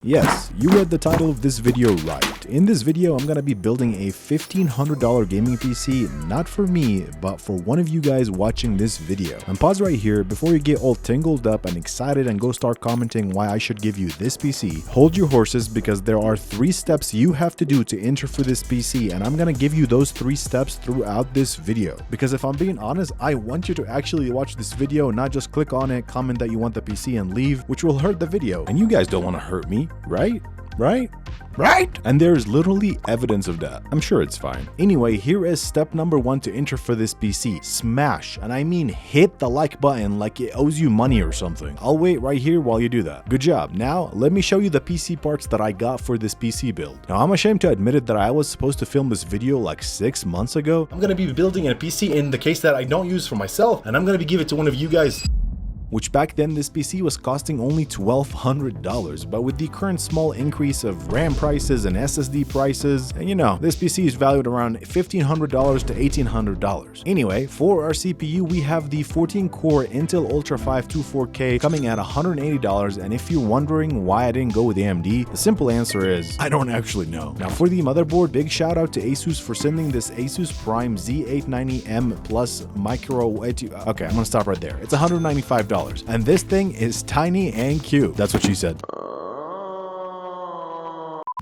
Yes, you read the title of this video right. In this video, I'm gonna be building a $1,500 gaming PC, not for me, but for one of you guys watching this video. And pause right here before you get all tingled up and excited and go start commenting why I should give you this PC. Hold your horses because there are 3 steps you have to do to enter for this PC, and I'm gonna give you those 3 steps throughout this video. Because if I'm being honest, I want you to actually watch this video, not just click on it, comment that you want the PC and leave, which will hurt the video. And you guys don't want to hurt me. Right? And there's literally evidence of that. I'm sure it's fine. Anyway, here is step number 1 to enter for this PC. Smash, and I mean hit the like button like it owes you money or something. I'll wait right here while you do that. Good job. Now, let me show you the PC parts that I got for this PC build. Now, I'm ashamed to admit it that I was supposed to film this video like 6 months ago. I'm gonna be building a PC in the case that I don't use for myself, and I'm gonna be giving it to one of you guys. Which back then this PC was costing only $1,200, but with the current small increase of RAM prices and SSD prices, and you know, this PC is valued around $1,500 to $1,800. Anyway, for our CPU, we have the 14-core Intel Ultra 5 24K coming at $180, and if you're wondering why I didn't go with AMD, the simple answer is, I don't actually know. Now for the motherboard, big shout out to ASUS for sending this ASUS Prime Z890M Plus Micro. Okay, I'm gonna stop right there. It's $195. And this thing is tiny and cute. That's what she said.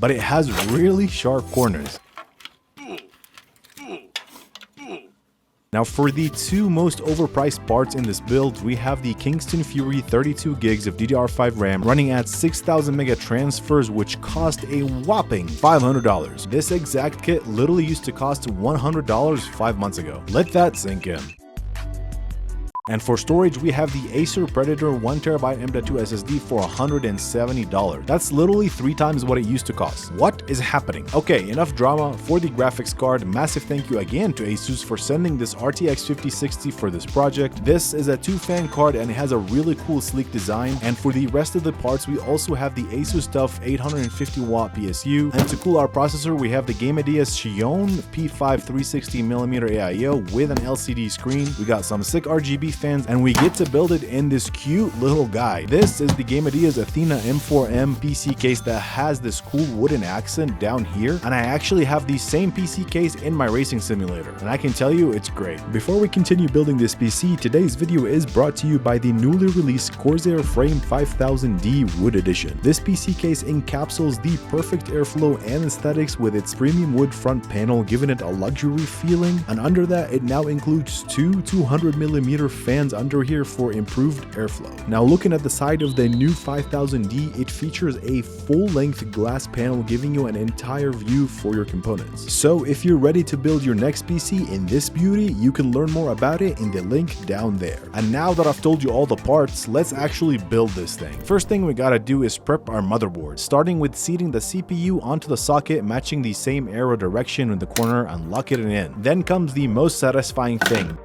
But it has really sharp corners. Now for the 2 most overpriced parts in this build, we have the Kingston Fury 32 gigs of DDR5 RAM running at 6,000 mega transfers, which cost a whopping $500. This exact kit literally used to cost $100 5 months ago. Let that sink in. And for storage, we have the Acer Predator 1TB M.2 SSD for $170. That's literally 3 times what it used to cost. What is happening? Okay, enough drama. For the graphics card, massive thank you again to Asus for sending this RTX 5060 for this project. This is a 2-fan card and it has a really cool sleek design. And for the rest of the parts, we also have the Asus TUF 850 watt PSU. And to cool our processor, we have the GameIdeas Xion P5 360mm AIO with an LCD screen. We got some sick RGB fans, and we get to build it in this cute little guy. This is the GameIdeas Athena M4M PC case that has this cool wooden accent down here, and I actually have the same PC case in my racing simulator, and I can tell you it's great. Before we continue building this PC, today's video is brought to you by the newly released Corsair Frame 5000D Wood Edition. This PC case encapsulates the perfect airflow and aesthetics with its premium wood front panel, giving it a luxury feeling, and under that it now includes 2 200mm fans under here for improved airflow. Now looking at the side of the new 5000D, it features a full-length glass panel giving you an entire view for your components. So if you're ready to build your next PC in this beauty, you can learn more about it in the link down there. And now that I've told you all the parts, let's actually build this thing. First thing we gotta do is prep our motherboard, starting with seating the CPU onto the socket, matching the same arrow direction in the corner and locking it in. Then comes the most satisfying thing.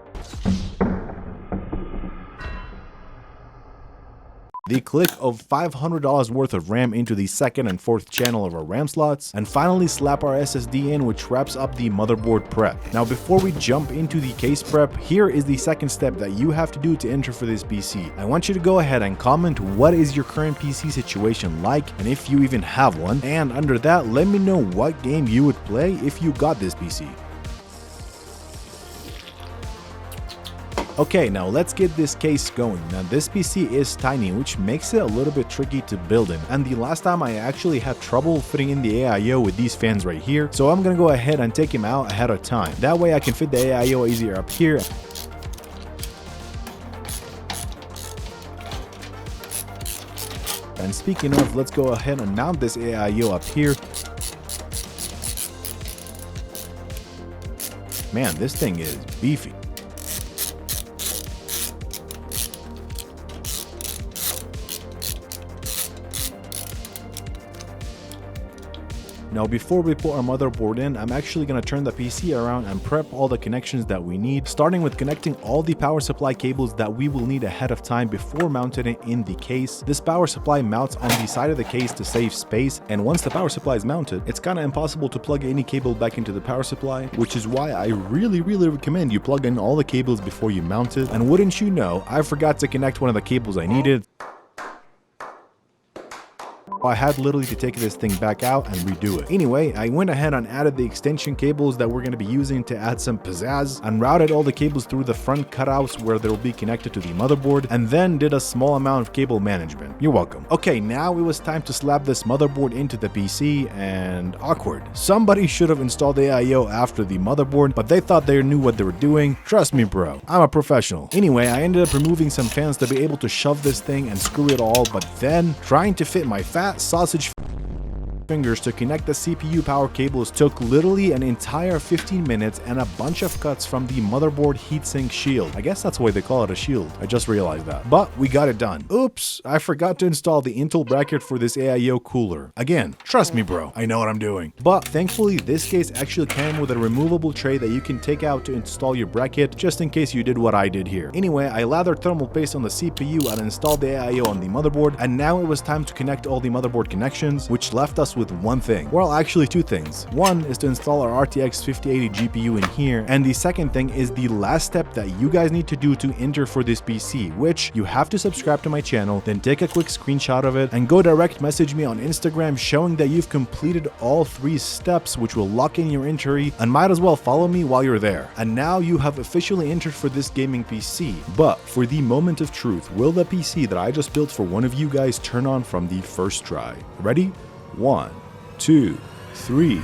The click of $500 worth of RAM into the 2nd and 4th channel of our RAM slots, and finally slap our SSD in, which wraps up the motherboard prep. Now before we jump into the case prep, here is the second step that you have to do to enter for this PC. I want you to go ahead and comment what is your current PC situation like, and if you even have one, and under that let me know what game you would play if you got this PC. Okay, now let's get this case going. Now this PC is tiny, which makes it a little bit tricky to build in, and the last time I actually had trouble fitting in the AIO with these fans right here, so I'm gonna go ahead and take him out ahead of time. That way I can fit the AIO easier up here. And speaking of, let's go ahead and mount this AIO up here. Man, this thing is beefy. Now before we put our motherboard in, I'm actually going to turn the PC around and prep all the connections that we need, starting with connecting all the power supply cables that we will need ahead of time before mounting it in the case. This power supply mounts on the side of the case to save space, and once the power supply is mounted, it's kind of impossible to plug any cable back into the power supply, which is why I really recommend you plug in all the cables before you mount it. And wouldn't you know, I forgot to connect one of the cables I needed. I had literally to take this thing back out and redo it. Anyway, I went ahead and added the extension cables that we're going to be using to add some pizzazz, and routed all the cables through the front cutouts where they'll be connected to the motherboard, and then did a small amount of cable management. You're welcome. Okay, now it was time to slap this motherboard into the PC, and awkward. Somebody should have installed the AIO after the motherboard, but they thought they knew what they were doing. Trust me, bro, I'm a professional. Anyway, I ended up removing some fans to be able to shove this thing and screw it all, but then trying to fit my fat sausage fingers to connect the CPU power cables took literally an entire 15 minutes and a bunch of cuts from the motherboard heatsink shield. I guess that's why they call it a shield. I just realized that. But we got it done. Oops, I forgot to install the Intel bracket for this AIO cooler. Again, trust me, bro, I know what I'm doing. But thankfully, this case actually came with a removable tray that you can take out to install your bracket, just in case you did what I did here. Anyway, I lathered thermal paste on the CPU and installed the AIO on the motherboard, and now it was time to connect all the motherboard connections, which left us with one thing. Well, actually two things. One is to install our RTX 5080 GPU in here, and the second thing is the last step that you guys need to do to enter for this PC, which you have to subscribe to my channel, then take a quick screenshot of it, and go direct message me on Instagram showing that you've completed all 3 steps, which will lock in your entry, and might as well follow me while you're there. And now you have officially entered for this gaming PC. But for the moment of truth, will the PC that I just built for one of you guys turn on from the first try? Ready? 1, 2, 3.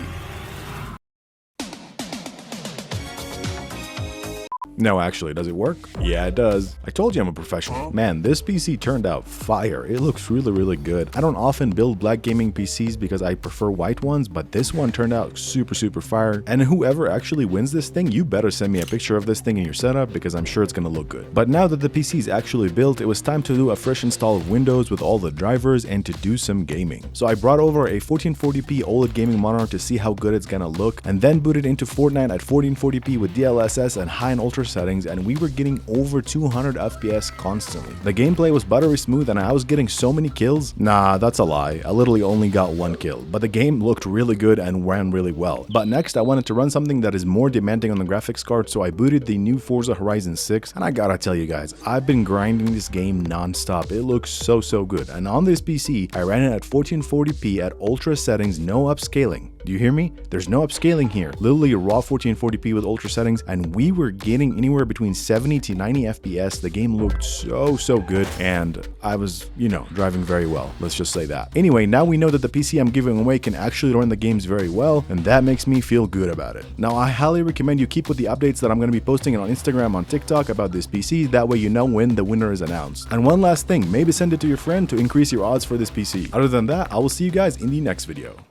No, actually, does it work? Yeah, it does. I told you I'm a professional. Man, this PC turned out fire. It looks really, really good. I don't often build black gaming PCs because I prefer white ones, but this one turned out super, super fire. And whoever actually wins this thing, you better send me a picture of this thing in your setup because I'm sure it's gonna look good. But now that the PC is actually built, it was time to do a fresh install of Windows with all the drivers and to do some gaming. So I brought over a 1440p OLED gaming monitor to see how good it's gonna look, and then booted into Fortnite at 1440p with DLSS and high and ultra settings, and we were getting over 200 FPS constantly. The gameplay was buttery smooth and I was getting so many kills. Nah, that's a lie. I literally only got 1 kill, but the game looked really good and ran really well. But next I wanted to run something that is more demanding on the graphics card, so I booted the new Forza Horizon 6, and I gotta tell you guys, I've been grinding this game non-stop. It looks so good. And on this PC, I ran it at 1440p at ultra settings, no upscaling. Do you hear me? There's no upscaling here. Literally raw 1440p with ultra settings, and we were getting anywhere between 70 to 90 FPS. The game looked so good, and I was, driving very well. Let's just say that. Anyway, now we know that the PC I'm giving away can actually run the games very well, and that makes me feel good about it. Now, I highly recommend you keep with the updates that I'm going to be posting on Instagram, on TikTok about this PC. That way you know when the winner is announced. And one last thing, maybe send it to your friend to increase your odds for this PC. Other than that, I will see you guys in the next video.